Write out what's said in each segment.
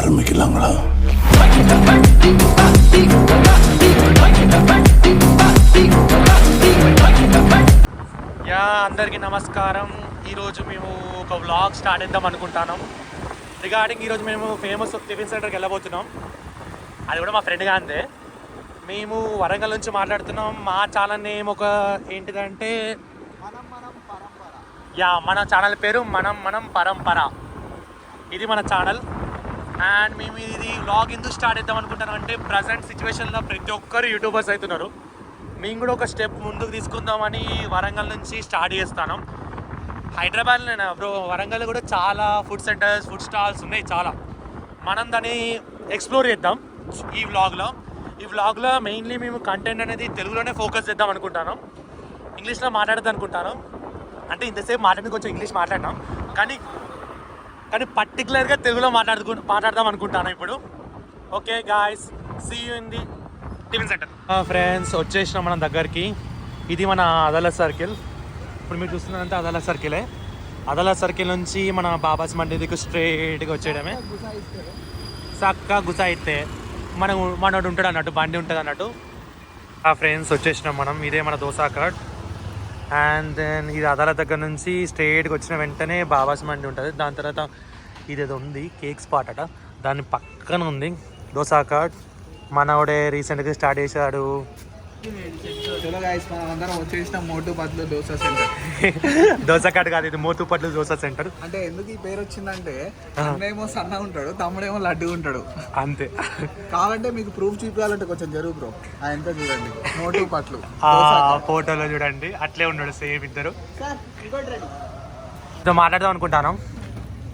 ఆరంభికలాంగడా అందరికీ నమస్కారం. ఈరోజు మేము ఒక వ్లాగ్ స్టార్ట్ చేద్దాం అనుకుంటున్నాం. రిగార్డింగ్ ఈరోజు మేము ఫేమస్ టిఫిన్ సెంటర్కి వెళ్ళబోతున్నాం. అది కూడా మా ఫ్రెండ్గా అంతే. మేము వరంగల్ నుంచి మాట్లాడుతున్నాం. మా ఛానల్ నేమ్ ఒక ఏంటిదంటే మన ఛానల్ పేరు మనం పరంపర. ఇది మన ఛానల్. అండ్ మేము ఇది వ్లాగ్ ఎందుకు స్టార్ట్ చేద్దాం అనుకుంటున్నాం అంటే ప్రజెంట్ సిచ్యువేషన్లో ప్రతి ఒక్కరు యూట్యూబర్స్ అవుతున్నారు. మేము కూడా ఒక స్టెప్ ముందుకు తీసుకుందామని వరంగల్ నుంచి స్టార్ట్ చేస్తాను. హైదరాబాద్లో బ్రో వరంగల్ కూడా చాలా ఫుడ్ సెంటర్స్, ఫుడ్ స్టాల్స్ ఉన్నాయి చాలా. మనం దాన్ని ఎక్స్ప్లోర్ చేద్దాం ఈ వ్లాగ్లో మెయిన్లీ మేము కంటెంట్ అనేది తెలుగులోనే ఫోకస్ చేద్దాం అనుకుంటాను. ఇంగ్లీష్లో మాట్లాడద్దు అనుకుంటాను. అంటే ఇంతసేపు మాట్లాడి కొంచెం ఇంగ్లీష్ మాట్లాడినాం, కానీ పర్టికులర్గా తెలుగులో మాట్లాడదాం అనుకుంటాను ఇప్పుడు. Okay guys, see you in the tiffin centre. Friends వచ్చేసినాం మనం దగ్గరికి. ఇది మన అదాలత్ సర్కిల్. ఇప్పుడు మీరు చూస్తున్నంత అదాలత్ సర్కిలే. అదాలత్ సర్కిల్ నుంచి మన బాబాస్ మండికి స్ట్రైట్గా వచ్చేయడమే. చక్కగా గుసాయితే మనోడు ఉంటాడు అన్నట్టు, బండి ఉంటుంది అన్నట్టు. ఫ్రెండ్స్ వచ్చేసినాం మనం. ఇదే మన దోసా కార్డ్. అండ్ దెన్ ఇది అదాలత్ దగ్గర నుంచి స్ట్రైట్గా వచ్చిన వెంటనే బాబాస్ మండి ఉంటుంది. దాని తర్వాత ఇదేదో ఉంది కేక్ స్పాట్ అట, దాని పక్కన ఉంది దోసా కార్డ్. మనోడే రీసెంట్గా స్టార్ట్ చేశాడు. దోసా కార్డ్ కాదు, ఇది మోతుపట్లు దోసా సెంటర్. అంటే ఎందుకు ఈ పేరు వచ్చిందంటే అన్నేమో సన్నగా ఉంటాడు, తమ్ముడేమో లడ్డు ఉంటాడు అంతే. కావాలంటే మీకు ప్రూఫ్ చూపించాలంటే కొంచెం జరుగు బ్రో. ఎంత చూడండి మోటు పట్లు ఫోటోలో చూడండి, అట్లే ఉన్నాడు సేమ్ ఇద్దరు. మాట్లాడదాం అనుకుంటాను.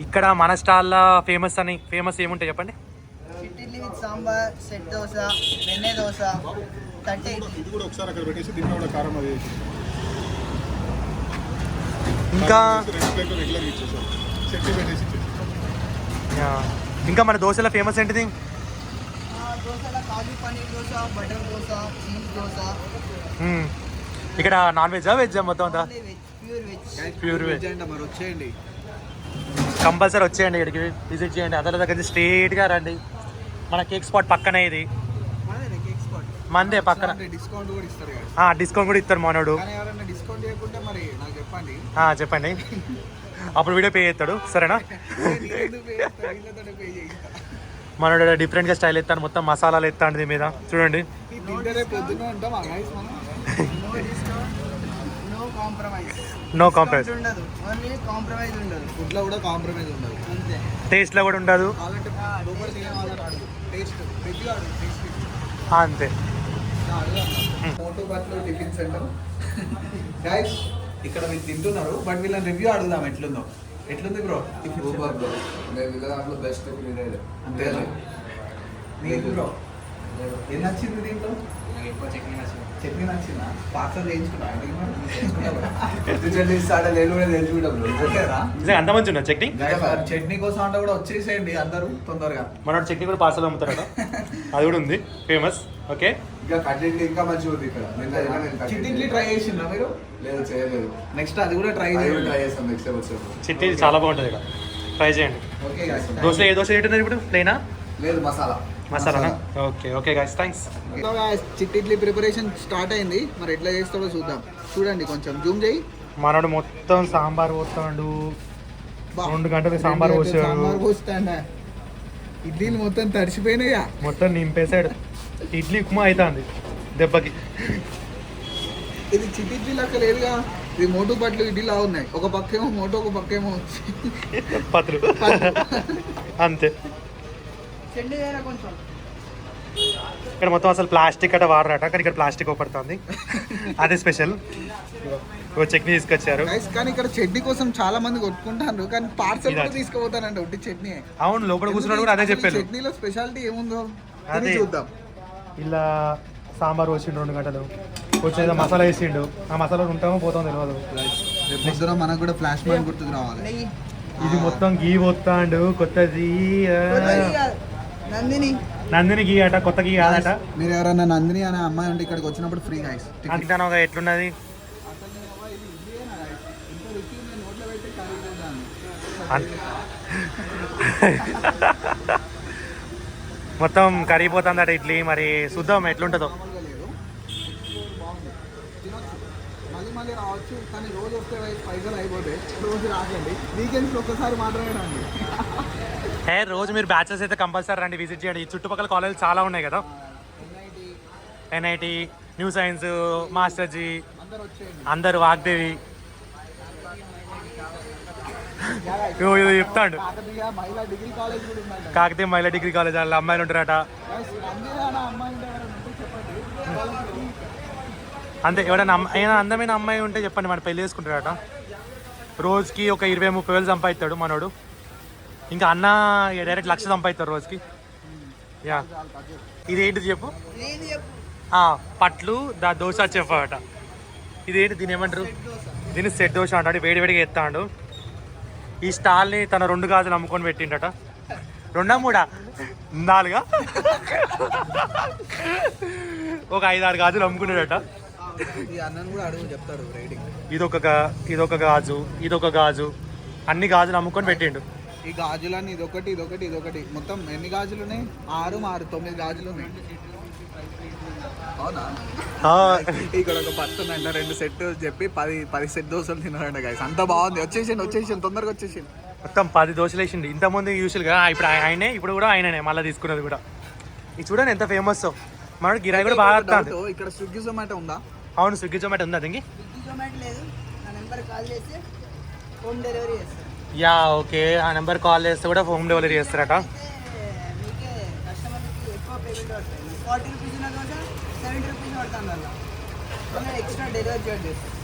ఇక్కడ మన స్టాల్లో ఫేమస్ ఏముంటాయి చెప్పండి? ఇడ్లీ విత్ సాంబార్, సెట్ దోశ, వెన్నె దోశ, తట్టె ఇడ్లీ. ఇది కూడా ఒకసారి అక్కడ పెట్టేసి దీంట్లో కూడా కారం అది ఇంకా మన దోశల ఫేమస్ ఏంటిది? దోశల కాజు పన్నీర్ దోశ, బటర్ దోశ, చీజ్ దోశ. ఇక్కడ నాన్ వెజ్ వెజ్ మొత్తం అంతా ప్యూర్ వెజ్. మరి వచ్చేయండి, కంపల్సరీ వచ్చేయండి, ఇక్కడికి విజిట్ చేయండి. అదల దగ్గర స్ట్రైట్గా రండి. మన కేక్ స్పాట్ పక్కనే ఇది మందే పక్కన. డిస్కౌంట్ కూడా ఇస్తారు, డిస్కౌంట్ కూడా ఇస్తారు మనోడు. డిస్కౌంట్ చేయకుంటే మరి నాకు చెప్పండి. చెప్పండి, అప్పుడు వీడియో పే చేస్తాడు. సరేనా? మనోడు డిఫరెంట్గా స్టైల్ ఎత్తాను, మొత్తం మసాలాలు ఎత్తాను దీని మీద చూడండి. నో కాంప్రమైజ్ ఉండదు, ఓన్లీ కాంప్రమైజ్ ఉండదు. ఫుడ్ లో కూడా కాంప్రమైజ్ ఉండదు, అంతే. టేస్ట్ లో కూడా ఉండదు, అంతే. మోటు పట్లు టిఫిన్ సెంటర్ గైస్. ఇక్కడ మీరు తింటున్నారు, బట్ వీళ్ళని రివ్యూ అడుగుదాం ఎట్లుంది బ్రో? సూపర్ బ్రో, మేము దాంట్లో బెస్ట్ అంతే. నీకు బ్రో ఏం నచ్చింది దీంట్లో? చట్నీ నచ్చిందా? పార్సల్ చేయించుకున్నా అంత మంచి ఉన్నా చట్నీ. చట్నీ కోసం అంటే కూడా వచ్చేసేయండి అందరూ తొందరగా. మన చట్నీ కూడా పార్సల్ అమ్ముతారట, అది కూడా ఉంది ఫేమస్. ఓకే, ఇంకా కట్లెట్ ఇంకా మంచిగా ఉంది ఇక్కడ. చిట్టి ట్రై చేసిందా మీరు? లేదు, చేయలేదు. నెక్స్ట్ అది కూడా ట్రై చేస్తాం నెక్స్ట్ ఎపిసోడ్. చిట్టి చాలా బాగుంటుంది ఇక్కడ, ట్రై చేయండి. దోశ ఏ దోశ ఏంటున్నారు ఇప్పుడు? ప్లేనా? లేదు, మసాలానా? Okay guys, thanks. చిట్టి ఇడ్లీ ప్రిపరేషన్ స్టార్ట్ అయింది. మరి ఎట్లా చేస్తాడో చూద్దాం. చూడండి, కొంచెం జూమ్ చేయి. మనోడు మొత్తం సాంబార్ పోస్తాడు, 2 గంటలు సాంబార్ పోస్తాడా? ఇడ్లీలు మొత్తం తడిసిపోయినాయా, మొత్తం నింపేశాడు. ఇడ్లీ ఉప్మా అవుతుంది దెబ్బకి. ఇది చిట్టి ఇడ్లీ లెక్క లేదుగా, ఇది మోటు పట్లు ఇడ్లీలా ఉన్నాయి. ఒక పక్కేమో మోటు, ఒక పక్కేమో పత్రులు, అంతే. ఇక్కడ మొత్తం అసలు ప్లాస్టిక్ అట వాడరాట, కానీ ఇక్కడ ప్లాస్టిక్ ఒకటి అదే స్పెషల్. చట్నీ తీసుకొచ్చారు, కానీ ఇక్కడ చట్నీ కోసం చాలా మంది కొట్టుకుంటారు, కానీ పార్సల్ కూడా తీసుకుపోతానండి ఒట్టి చట్నీ. అవును, లోపల కూర్చున్నాడు కూడా అదే చెప్పారు. చట్నీలో స్పెషాలిటీ ఏముందో అదే చూద్దాం. ఇలా సాంబార్ వచ్చిండు 2 గంటలు, వచ్చేదో మసాలా వేసిండు. ఆ మసాలా ఉంటామో పోతాం తెలియదు. మనకు కూడా ఫ్లాష్ మ్యాన్ గుర్తుకు రావాలి. ఇది మొత్తం గీ పోతాండు, కొత్తది నందిని గీ అట, కొత్త గీ కాదట. మీరు ఎవరన్నా నందిని అనే అమ్మాయి అంటే ఇక్కడికి వచ్చినప్పుడు ఫ్రీ గైస్. అంతనోగా ఎట్లున్నది? మొత్తం కరిగిపోతుందట ఇడ్లీ. మరి చూద్దాం ఎట్లుంటుందో. మామూలుగా లేదు, బాగుంది, తినొచ్చు, మళ్ళీ మళ్ళీ రావచ్చు. కానీ రోజు వస్తే పైసలు అయిపోతాయి, రోజు రాకండి, వీకెండ్స్లో ఒక్కసారి మాత్రమే రండి. రోజు మీరు బ్యాచెస్ అయితే కంపల్సరీ రండి, విజిట్ చేయండి. ఈ చుట్టుపక్కల కాలేజీలు చాలా ఉన్నాయి కదా, ఎన్ఐటి, న్యూ సైన్స్, మాస్టర్జీ, అందరూ వచ్చేయండి. అందరు వాగ్దేవి ఇది చెప్తాడు. కాకతీయ మహిళా డిగ్రీ కాలేజ్ కూడా ఉందండి. కాకతీయ మహిళా డిగ్రీ కాలేజ్ వాళ్ళ అమ్మాయిలు ఉంటారట. అమ్మాయి చెప్పండి. అంతే, ఎవరైనా ఏమైనా అందమైన అమ్మాయి ఉంటే చెప్పండి, మన పెళ్లి చేసుకుంటారట. రోజుకి ఒక 20-30 వేలు సంపాదిస్తాడు మనోడు. ఇంకా అన్న డైరెక్ట్ 1,00,000 సంపాదిస్తాడు రోజుకి. యా, ఇదేంటిది చెప్పు. పట్లు దోశ చెప్పట. ఇదేంటి, దీని ఏమంటారు? దీన్ని సెట్ దోశ అంటాడు. వేడివేడిగా ఎత్తాడు. ఈ స్టాల్ని తన 2 గాజులు అమ్ముకొని పెట్టిండట. 2 3 4 ఒక 5-6 గాజులు అమ్ముకున్నాడట. ఈ అన్నను కూడా అడుగు, చెప్తాడు రేటింగ్. ఇదొక గాజు, ఇదొక గాజు, అన్ని గాజులు అమ్ముకొని పెట్టిండు. ఈ గాజులన్నీ ఇదొకటి మొత్తం ఎన్ని గాజులు ఉన్నాయి? 9 గాజులు ఉన్నాయి. అవునా? ఇక్కడ ఒక పర్సన్ అంట 2 సెట్ చెప్పి 10 సెట్ దోశలు తిన్నారంట గైస్. అంత బాగుంది. వచ్చేసి తొందరగా వచ్చేసి మొత్తం 10 దోశలు వేసిండు. ఇంతకుముందు యూజువల్గా ఇప్పుడు ఆయనే, ఇప్పుడు కూడా ఆయననే మళ్ళీ తీసుకున్నది కూడా. ఇది చూడండి ఎంత ఫేమస్. మన గిరాయి కూడా బాగా వస్తుంది. ఇక్కడ స్విగ్గీ జొమాటో ఉందా? అవును, స్విగ్గీ జొమాటో ఉంది. అది స్విగ్గీ జొమాటో లేదు, నా నెంబర్ కాల్ చేస్తే హోమ్ డెలివరీ చేస్తారు. Yeah, okay. ఆ నెంబర్ కాల్ చేస్తే కూడా హోమ్ డెలివరీ చేస్తారట. మీకే కస్టమర్కి ఎక్కువ పేమెంట్ పడుతుంది. 40 రూపీస్ ఉన్న కోసం 70 రూపీస్ పడుతుంది. అలా ఎక్స్ట్రా డెలివరీ చార్జ్ చేస్తారు.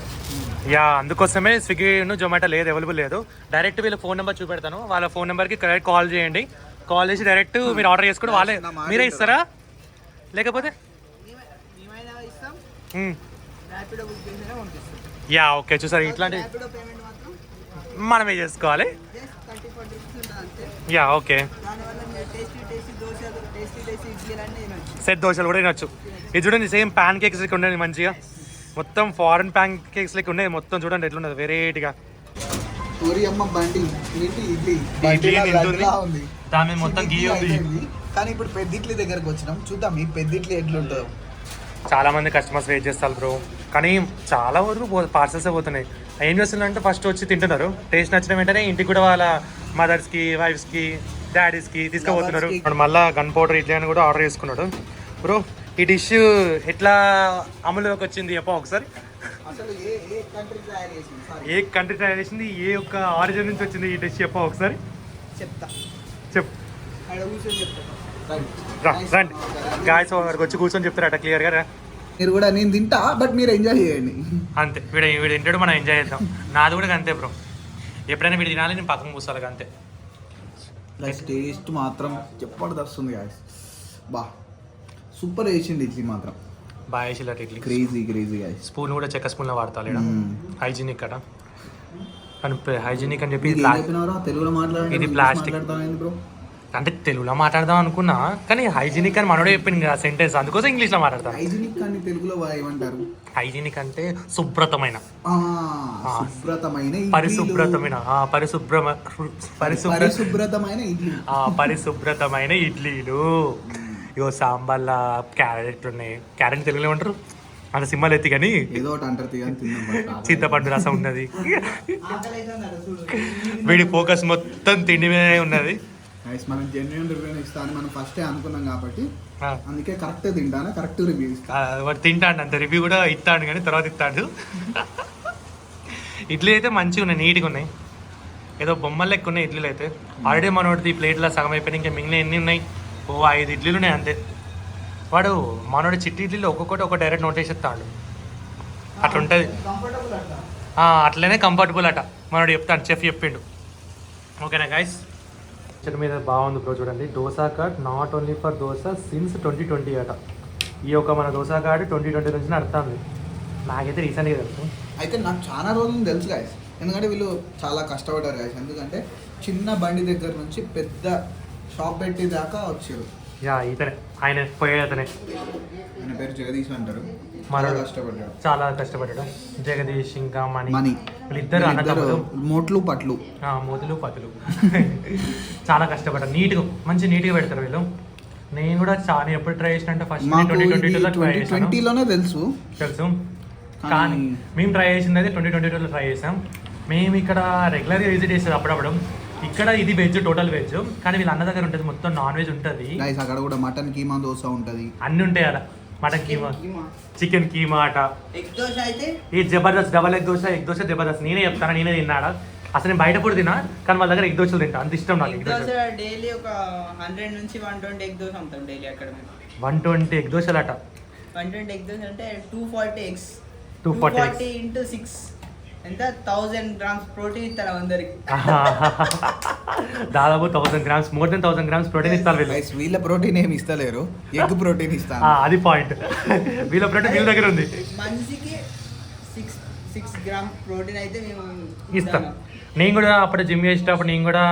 యా, అందుకోసమే స్విగ్గీ జొమాటో లేదు, అవైలబుల్ లేదు. డైరెక్ట్ వీళ్ళ ఫోన్ నెంబర్ చూపెడతాను. వాళ్ళ ఫోన్ నెంబర్కి కరెక్ట్ కాల్ చేయండి. కాల్ చేసి డైరెక్ట్ మీరు ఆర్డర్ చేసుకుని వాళ్ళే మీరే ఇస్తారా, లేకపోతే మేమైనా ఇస్తాం, ర్యాపిడో బుక్ చేసినా పంపిస్తాం. Yeah, okay. చూసారు, ఇట్లాంటి ర్యాపిడో పేమెంట్ మాత్రం మనమే చేసుకోవాలి. జస్ట్ 30-40 రూపీస్ ఉంటుంది అంతే. Yeah, okay. దానివల్ల మీరు టేస్టీ దోశలు, టేస్టీ ఇడ్లీలు అన్నీ తినొచ్చు. సెట్ దోశలు కూడా తినొచ్చు. ఇది చూడండి, సేమ్ ప్యాన్ కేక్స్ లెక్క ఉండేది మంచిగా. మొత్తం ఫారెన్ ప్యాన్ కేక్స్ లెక్క ఉండేది మొత్తం. చూడండి ఎట్లున్నది వెరైటీగా. పూరియమ్మ బండి ఇడ్లీ ఇడ్లీ ఉంది, దాని మీద మొత్తం గీ ఉంది. కానీ ఇప్పుడు పెద్దిట్లీ దగ్గరకు వచ్చినాం. చూద్దాం ఈ పెద్దిట్లీ ఎట్లుంటుందో. చాలా మంది కస్టమర్స్ వెయిట్ చేస్తారు బ్రో, కానీ చాలా వరకు పార్సల్సే పోతున్నాయి. ఏం చేస్తున్నారంటే ఫస్ట్ వచ్చి తింటున్నారు, టేస్ట్ నచ్చిన వెంటనే ఇంటికి కూడా వాళ్ళ మదర్స్కి, వైఫ్స్కి, డాడీస్కి తీసుకుపోతున్నారు. మళ్ళీ గన్ పౌడర్ ఇడ్లీ అని కూడా ఆర్డర్ చేసుకున్నాడు. బ్రో, ఈ డిష్ ఎట్లా అమలులోకి వచ్చింది చెప్పా ఒకసారి. అసలు ఏ కంట్రీ తయారు చేసింది? ఏ కంట్రీ తయారు చేసింది, ఏ ఒక్క ఆరిజిన్ నుంచి వచ్చింది ఈ డిష్ చెప్పా ఒకసారి. చెప్తా, చెప్పు. అక్కడ కూర్చొని చెప్తాను. రండి గాయస్, వాడికి వచ్చి కూర్చొని చెప్తారట క్లియర్గా. మీరు కూడా, నేను తింటా బట్ మీరు ఎంజాయ్ చేయండి అంతే. వీడు తింటాడు, మనం ఎంజాయ్ చేద్దాం. నాది కూడా అంతే బ్రో, ఎప్పుడైనా వీడు తినాలి, నేను పక్కన కూర్చోాలి అంతే. టేస్ట్ మాత్రం చెప్పడం వస్తుంది గాయస్. బా, సూపర్ వేసిండి ఇడ్లీ మాత్రం. బాగా వేసిల్లట ఇడ్లీ. Crazy guys. స్పూన్ కూడా చెక్క స్పూన్లో వాడతాడు. హైజీనిక్ అట, కానీ హైజీనిక్ అని చెప్పి తెలుగులో మాట్లాడండి. ఇది ప్లాస్టిక్ బ్రో అంటే తెలుగులో మాట్లాడదాం అనుకున్నా, కానీ హైజీనిక్ అని మనోడే చెప్పింది కదా సెంటెన్స్, అందుకోసం ఇంగ్లీష్లో మాట్లాడతాను. హైజీనిక్ అని తెలుగులో ఏమంటారు? హైజీనిక్ అంటే శుభ్రతమైన, పరిశుభ్రతమైన పరిశుభ్రతమైన ఇడ్లీలు. ఇగో సాంబార్ల క్యారెట్ ఉన్నాయి. క్యారెట్ తెలుగులో ఏమంటారు అంత సింబల్ ఎత్తి, కానీ ఏదో అంటారు. చింతపండు రసం ఉన్నది. వీడి ఫోకస్ మొత్తం తిండి మీదనే ఉన్నది. మనం జెన్యున్ రివ్యూ ఇస్తాను మనం ఫస్టే అనుకున్నాం కాబట్టి అందుకే కరెక్ట్ తింటాను, కరెక్ట్ రివ్యూ ఇస్తాను. వాడు తింటాడు అంత, రివ్యూ కూడా ఇస్తాడు కానీ తర్వాత ఇస్తాడు. ఇడ్లీ అయితే మంచిగా ఉన్నాయి, నీట్గా ఉన్నాయి, ఏదో బొమ్మలు లెక్క ఉన్నాయి ఇడ్లీలు అయితే. ఆల్రెడీ మనోడిది ప్లేట్లో సగం అయిపోయినాయి, ఇంకా మిగిలిన ఎన్ని ఉన్నాయి? 5 ఇడ్లీలు ఉన్నాయి అంతే. వాడు మనోడి చిట్టి ఇడ్లీలో ఒక్కొక్కటి ఒక డైరెక్ట్ నోట్ వేసేస్తాడు. అట్లా ఉంటుంది, అట్లనే కంఫర్టబుల్ అట మనోడు చెప్తాడు, చెఫ్ చెప్పిండు. ఓకేనా గైస్, చెట్టు మీద బాగుంది బ్రో. చూడండి, dosa card not only for dosa since 2020 అట. ఈ యొక్క మన దోసా కార్డ్ 2020 నుంచి నడుస్తుంది. నాకైతే రీసెంట్గా తెలుసు. అయితే నాకు చాలా రోజులు తెలుసు గాయస్, ఎందుకంటే వీళ్ళు చాలా కష్టపడ్డారు గాయస్. ఎందుకంటే చిన్న బండి దగ్గర నుంచి పెద్ద షాప్ పెట్టి దాకా వచ్చారు. యా, ఇతనే, ఆయన పోయే అతనే. ఆయన పేరు జగదీష్ అంటారు. చాలా కష్టపడ్డాడు జగదీష్ ఇంకా మణి. వీళ్ళిద్దరు మోట్లు పట్లు మోతులు పతులు చాలా కష్టపడ్డారు. నీట్గా మంచి నీట్గా పెడతారు వీళ్ళు. నేను కూడా చాలా ఎప్పుడు ట్రై చేసిన అంటే ఫస్ట్ మాకు 2022లో ట్రై చేసాను 2020లోనే తెలుసు. కానీ మేము ట్రై చేసింది అయితే 2022లో ట్రై చేసాం. మేము ఇక్కడ రెగ్యులర్గా విజిట్ చేసేది అప్పుడప్పుడు. ఇక్కడ ఇది వెజ్, టోటల్ వెజ్, కానీ వీళ్ళ అన్న దగ్గర ఉంటుంది మొత్తం నాన్ వెజ్ ఉంటుంది. గైస్ అక్కడ కూడా మటన్ కీమా దోశ ఉంటుంది, అన్ని ఉంటాయి అలా. మటన్ కీమా, చికెన్ కీమా అట, ఎగ్ దోశ అయితే ఈ జబర్దస్త్ డబల్ ఎగ్ దోశ జబర్దస్త్. నేనే చెప్తాను, నేనే తిన్నాడా. అసలు నేను బయట కూడా తిన్నా, కానీ వాళ్ళ దగ్గర ఎగ్ దోశలు తింటా, అంత ఇష్టం నాకు. ఎగ్ దోశ డైలీ ఒక 100 నుంచి 120 ఎగ్ దోశ అమ్ముతాం డైలీ అక్కడ మేము. 120 ఎగ్ దోశలు అట. 120 ఎగ్ దోశ అంటే 240 ఎగ్స్, 240 into 6 ఎంత 1000 grams ప్రోటీన్ ఇస్తారు అందరికి. దాదాపు 1000 grams, more than 1000 grams protein ఇస్తారు వీళ్ళు. గైస్ వీళ్ళ ప్రోటీన్ ఏమి ఇస్తలేరు, ఎగ్ ప్రోటీన్ ఇస్తారు. అది పాయింట్. వీళ్ళ ప్రోటీన్ వీళ్ళ దగ్గర ఉంది. మనిషికి 6 grams ప్రోటీన్ అయితే మేము ఇస్తాం. నేను కూడా అప్పుడు జిమ్ చేసేటప్పుడు నేను కూడా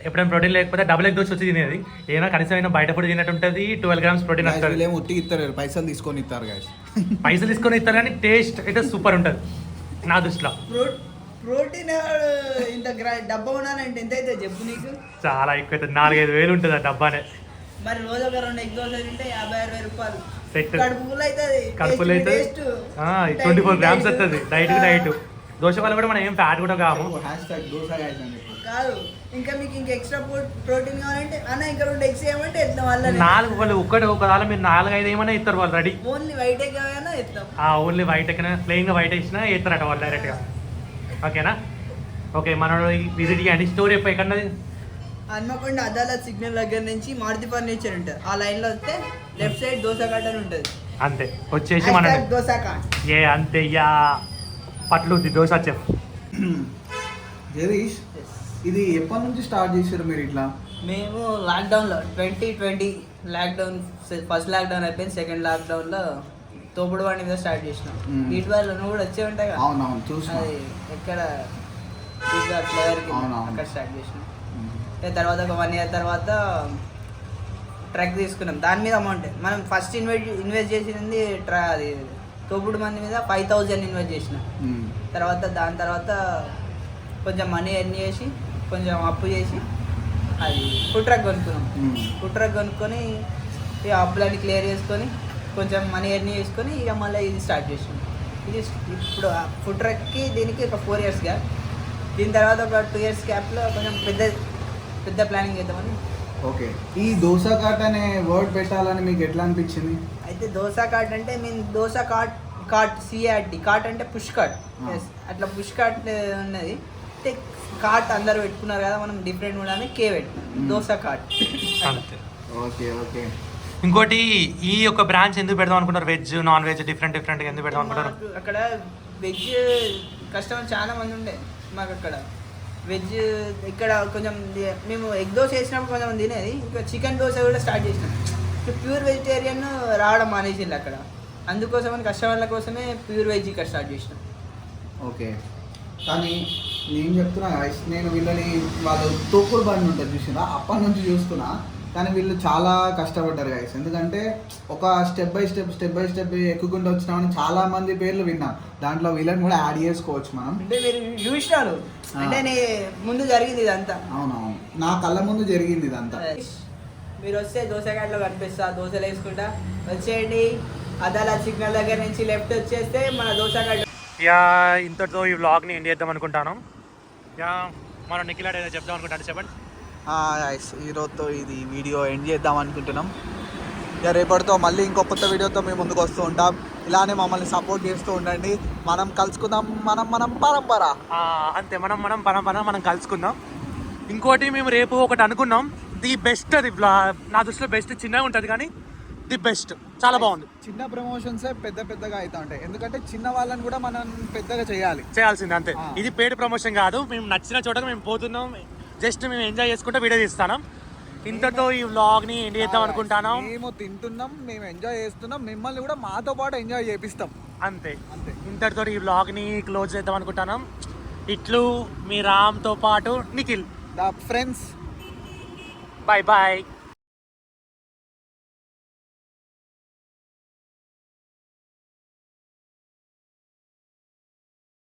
ఎప్పుడైనా ప్రోటీన్ లేకపోతే డబుల్ ఎగ్ దోశ వచ్చి తినేది. ఏదైనా కనీసం బయట కూడా తిన్నట్టు ఉంటుంది. 12 grams ప్రోటీన్ వస్తుంది. వీళ్ళేమో ఉట్టికి ఇస్తారు, పైసలు తీసుకొని ఇస్తారు గైస్. పైసలు తీసుకొని ఇస్తారు కానీ టేస్ట్ అయితే సూపర్ ఉంటుంది నా దృష్టిలో. ప్రోటీన్ ఇంత డబ్బా ఉన్నానంటే ఎంత అయితే చెప్పు నీకు. చాలా ఎక్కువ అవుతుంది, 4-5 వేలు ఉంటుంది ఆ డబ్బానే. మరి రోజు ఒక 2 ఎగ్ దోశ తింటే 50-60 రూపాయలు. సెట్ కడుపులో అవుతుంది, కడుపులో అయితే 24 grams వస్తుంది డైట్. దోశ వల్ల కూడా మనం ఏం ఫ్యాట్ కూడా కాము. దోశ గైస్ అని చెప్పి కాదు, ఇంకా మీకు ఇంకా ఎక్స్ట్రా ప్రోటీన్ కావాలంటే అన్న ఇంకా 2 ఎగ్స్ ఏమంటే ఎత్తాం. వాళ్ళ 4 వాళ్ళు ఒకదాని మీరు 4-5 ఏమైనా ఇస్తారు వాళ్ళు రెడీ. ఓన్లీ వైట్ ఎగ్ అయినా ఎత్తాం. ఓన్లీ వైట్ ఎక్కినా ప్లెయిన్గా వైట్ వేసినా వేస్తారట వాళ్ళు డైరెక్ట్గా. ఓకేనా? ఓకే, మనం విజిట్ చేయండి. స్టోరీ ఎక్కడది? హన్మకొండ అదాలత్ సిగ్నల్ దగ్గర నుంచి మారుతి ఫర్నిచర్ ఉంటుంది. ఆ లైన్లో వస్తే లెఫ్ట్ సైడ్ దోశ కాట్ అని ఉంటుంది. అంతే, వచ్చేసి మన దోశ కాట్. అంతే పట్లుద్ది దోశ చెఫ్. జగదీష్, ఇది ఎప్పటి నుంచి స్టార్ట్ చేశారు మీరు ఇట్లా? మేము లాక్డౌన్లో 2020 లాక్డౌన్, ఫస్ట్ లాక్డౌన్ అయిపోయింది. సెకండ్ లాక్డౌన్లో తోపుడు బండి మీద స్టార్ట్ చేసినాం. ఇటు వాళ్ళు నువ్వు కూడా వచ్చే ఉంటాయి కదా. అవునవును చూసిన. అది ఎక్కడ ఫ్లేవర్కి అక్కడ స్టార్ట్ చేసినాం. తర్వాత ఒక 1 year తర్వాత ట్రక్ తీసుకున్నాం. దాని మీద అమౌంట్ మనం ఫస్ట్ ఇన్వెస్ట్ చేసింది అది తోపుడు మంది మీద 5000 ఇన్వెస్ట్ చేసినాం. దాని తర్వాత కొంచెం మనీ ఎర్న్ చేసి కొంచెం అప్పు చేసి అది ఫుడ్ ట్రక్ కొనుక్కున్నాం. ఫుడ్ ట్రక్ కొనుక్కొని ఇక అప్పులన్నీ క్లియర్ చేసుకొని కొంచెం మనీ ఎర్న్ చేసుకొని ఇక మళ్ళీ ఇది స్టార్ట్ చేసినాం. ఇది ఇప్పుడు ఫుడ్ ట్రక్కి దీనికి ఒక 4 years గ్యాప్. దీని తర్వాత ఒక 2 years గ్యాప్లో కొంచెం పెద్ద ప్లానింగ్ చేద్దామని. ఓకే, ఈ దోశ కాట్ అనే వర్డ్ పెట్టాలని మీకు ఎట్లా అనిపించింది? అయితే దోశ కాట్ అంటే mean dosa cart CAT cart అంటే పుష్ కాట్. అట్లా పుష్ కాట్ ఉన్నది. అంటే కాట్ అందరు పెట్టుకున్నారు కదా, మనం డిఫరెంట్ ఉండాలని కే పెట్టినాం దోశ కాట్. ఓకే. ఇంకోటి, ఈ యొక్క బ్రాంచ్ ఎందుకు పెడదాం అనుకుంటారు? వెజ్, నాన్ వెజ్ డిఫరెంట్ ఎందుకు పెడదాం అనుకుంటారు? అక్కడ వెజ్ కస్టమర్ చాలా మంది ఉండే మాకు. అక్కడ వెజ్ ఇక్కడ కొంచెం మేము ఎగ్ దోశ వేసినప్పుడు కొంచెం తినేది. ఇంకా చికెన్ దోశ కూడా స్టార్ట్ చేసినాం. ప్యూర్ వెజిటేరియన్ రావడం మానేసింది అక్కడ. అందుకోసమని కస్టమర్ల కోసమే ప్యూర్ వెజ్ ఇక్కడ స్టార్ట్ చేసినాం. ఓకే, కానీ నేను చెప్తున్నా guys, నేను వీళ్ళని వాళ్ళు తోపుడు బండి ఉంటుంది చూసినా, అప్పటి నుంచి చూస్తున్నా. కానీ వీళ్ళు చాలా కష్టపడ్డారు గైస్. ఎందుకంటే ఒక స్టెప్ బై స్టెప్ ఎక్కుకుంటూ వచ్చినామని చాలా మంది పేర్లు విన్నాం. దాంట్లో వీళ్ళని కూడా యాడ్ చేసుకోవచ్చు మనం. అంటే మీరు చూసినారు అంటే ముందు జరిగింది ఇదంతా. అవునవును, నా కళ్ళ ముందు జరిగింది ఇదంతా. మీరు వస్తే దోశగాట్లో కనిపిస్తా, దోశలు వేసుకుంటా వచ్చేయండి. అదాలత్ సిగ్నల్ దగ్గర నుంచి లెఫ్ట్ వచ్చేస్తే మన దోశగాట్. ఇంతటితో ఈ వ్లాగ్ని ఎండ్ చేద్దాం అనుకుంటాను. మనం నిఖిలాడ్ ఏదో చెప్దాం అనుకుంటాను. చెప్పండి. ఈరోజుతో ఇది వీడియో ఎండ్ చేద్దాం అనుకుంటున్నాం. ఇక రేపటితో మళ్ళీ ఇంకో కొత్త వీడియోతో మేము ముందుకు వస్తూ ఉంటాం. ఇలానే మమ్మల్ని సపోర్ట్ చేస్తూ ఉండండి. మనం కలుసుకుందాం. మనం పరంపర. అంతే, మనం కలుసుకుందాం. ఇంకోటి, మేము రేపు ఒకటి అనుకున్నాం. ది బెస్ట్, అది నా దృష్టిలో బెస్ట్. చిన్నగా ఉంటుంది కానీ ది బెస్ట్, చాలా బాగుంది. చిన్న ప్రమోషన్సే పెద్దగా అవుతా ఉంటాయి. ఎందుకంటే చిన్న వాళ్ళని కూడా మనం పెద్దగా చేయాల్సింది. అంతే. ఇది పెయిడ్ ప్రమోషన్ కాదు. మేము నచ్చిన చోటకి మేము పోతున్నాం. జస్ట్ మేము ఎంజాయ్ చేసుకుంటూ వీడియో తీస్తాం. ఇంతతో ఈ వ్లాగ్ని ఎండ్ చేద్దాం అనుకుంటాను. మేము తింటున్నాం, మేము ఎంజాయ్ చేస్తున్నాం, మిమ్మల్ని కూడా మాతో పాటు ఎంజాయ్ చేపిస్తాం. అంతే. ఇంతటితో ఈ వ్లాగ్ని క్లోజ్ చేద్దాం అనుకుంటాను. ఇట్లు మీ రామ్తో పాటు నిఖిల్, ద ఫ్రెండ్స్. బాయ్.